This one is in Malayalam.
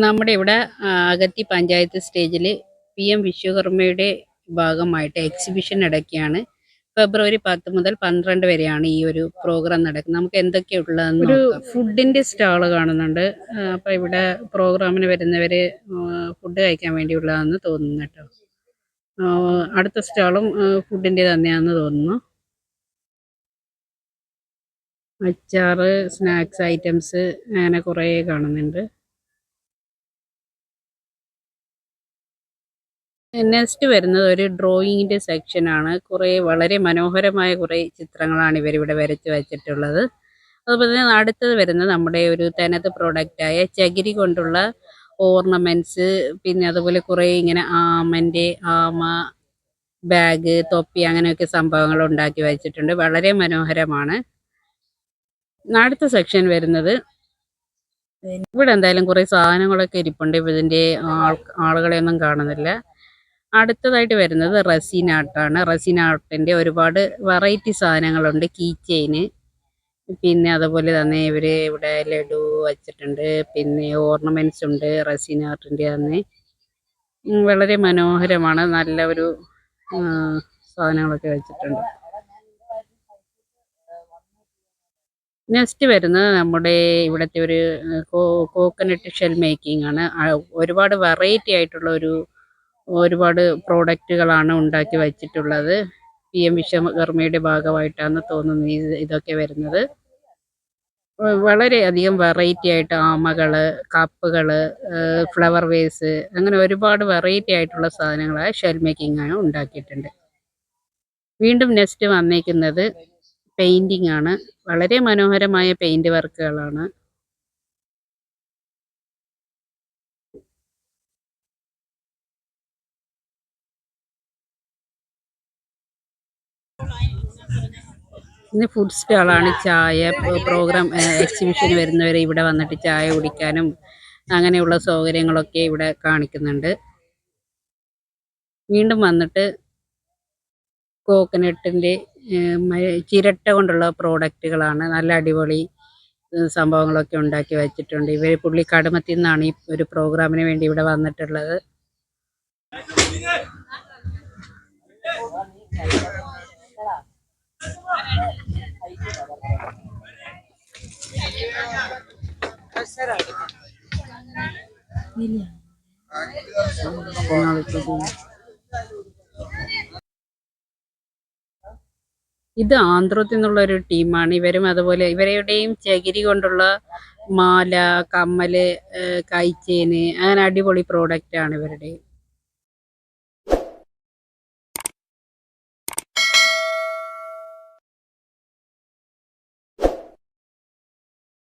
നമ്മുടെ ഇവിടെ അഗത്തി പഞ്ചായത്ത് സ്റ്റേജിൽ PM വിശ്വകർമ്മയുടെ ഭാഗമായിട്ട് എക്സിബിഷൻ നടക്കുകയാണ്. ഫെബ്രുവരി 10 മുതൽ 12 വരെയാണ് ഈ ഒരു പ്രോഗ്രാം നടക്കുന്നത്. നമുക്ക് എന്തൊക്കെയുള്ളതെന്ന് ഒരു നോക്കാം. ഫുഡിന്റെ സ്റ്റാള് കാണുന്നുണ്ട്. അപ്പോൾ ഇവിടെ പ്രോഗ്രാമിന് വരുന്നവര് ഫുഡ് കഴിക്കാൻ വേണ്ടിയുള്ളതാണെന്ന് തോന്നുന്നു കേട്ടോ. അടുത്ത സ്റ്റാളും ഫുഡിന്റെ തന്നെയാണെന്ന് തോന്നുന്നു. അച്ചാറ്, സ്നാക്സ് ഐറ്റംസ് അങ്ങനെ കുറേ കാണുന്നുണ്ട്. നെക്സ്റ്റ് വരുന്നത് ഒരു ഡ്രോയിങ്ങിൻ്റെ സെക്ഷനാണ്. വളരെ മനോഹരമായ കുറേ ചിത്രങ്ങളാണ് ഇവരിവിടെ വരച്ച് വച്ചിട്ടുള്ളത്. അതുപോലെ തന്നെ അടുത്തത് വരുന്നത് നമ്മുടെ ഒരു തനത് പ്രോഡക്റ്റായ ചകിരി കൊണ്ടുള്ള ഓർണമെൻറ്റ്സ്, പിന്നെ അതുപോലെ കുറേ ഇങ്ങനെ ആമ, ബാഗ്, തൊപ്പി അങ്ങനെയൊക്കെ സംഭവങ്ങൾ ഉണ്ടാക്കി വച്ചിട്ടുണ്ട്. വളരെ മനോഹരമാണ്. അടുത്ത സെക്ഷൻ വരുന്നത് ഇവിടെ എന്തായാലും കുറേ സാധനങ്ങളൊക്കെ ഇരിപ്പുണ്ട്. ഇതിൻ്റെ ആളുകളെയൊന്നും കാണുന്നില്ല. അടുത്തതായിട്ട് വരുന്നത് റെസിൻ ആർട്ടാണ്. റെസിൻ ആർട്ടിൻ്റെ ഒരുപാട് വെറൈറ്റി സാധനങ്ങളുണ്ട്. കീ ചെയിന്, പിന്നെ അതുപോലെ തന്നെ ഇവിടെ ലഡു വച്ചിട്ടുണ്ട്, പിന്നെ ഓർണമെന്റ്സ് ഉണ്ട് റെസിൻ ആർട്ടിൻ്റെ തന്നെ. വളരെ മനോഹരമാണ്. നല്ല ഒരു സാധനങ്ങളൊക്കെ വെച്ചിട്ടുണ്ട്. നെക്സ്റ്റ് വരുന്നത് നമ്മുടെ ഇവിടുത്തെ ഒരു കോക്കനട്ട് ഷെൽ മേക്കിംഗ് ആണ്. ഒരുപാട് വെറൈറ്റി ആയിട്ടുള്ള ഒരുപാട് പ്രോഡക്റ്റുകളാണ് ഉണ്ടാക്കി വച്ചിട്ടുള്ളത്. PM വിശ്വകർമ്മയുടെ ഭാഗമായിട്ടാണ് തോന്നുന്നു ഇതൊക്കെ വരുന്നത്. വളരെയധികം വെറൈറ്റി ആയിട്ട് ആമകള്, കപ്പുകള്, ഫ്ലവർ വേസ്, അങ്ങനെ ഒരുപാട് വെറൈറ്റി ആയിട്ടുള്ള സാധനങ്ങളായ ഷെൽ മേക്കിംഗ് ആണ് ഉണ്ടാക്കിയിട്ടുണ്ട്. വീണ്ടും നെക്സ്റ്റ് വന്നേക്കുന്നത് പെയിന്റിംഗ് ആണ്. വളരെ മനോഹരമായ പെയിന്റ് വർക്കുകളാണ്. ഇന്ന് ഫുഡ് സ്റ്റാളാണ്. ചായ പ്രോഗ്രാം എക്സിബിഷന് വരുന്നവരെ ഇവിടെ വന്നിട്ട് ചായ കുടിക്കാനും അങ്ങനെയുള്ള സൗകര്യങ്ങളൊക്കെ ഇവിടെ കാണിക്കുന്നുണ്ട്. വീണ്ടും വന്നിട്ട് കോക്കനട്ടിൻ്റെ ചിരട്ട കൊണ്ടുള്ള പ്രോഡക്റ്റുകളാണ്. നല്ല അടിപൊളി സംഭവങ്ങളൊക്കെ ഉണ്ടാക്കി വച്ചിട്ടുണ്ട്. പുള്ളി കടമത്തിൽ നിന്നാണ് ഈ ഒരു പ്രോഗ്രാമിന് വേണ്ടി ഇവിടെ വന്നിട്ടുള്ളത്. ഇത് ആന്ധ്രത്തിൽ നിന്നുള്ള ഒരു ടീമാണ്. ഇവരും അതുപോലെ ഇവരുടെയും ചകിരി കൊണ്ടുള്ള മാല, കമ്മല്, കൈച്ചേന് അങ്ങനെ അടിപൊളി പ്രോഡക്റ്റ് ആണ് ഇവരുടെയും.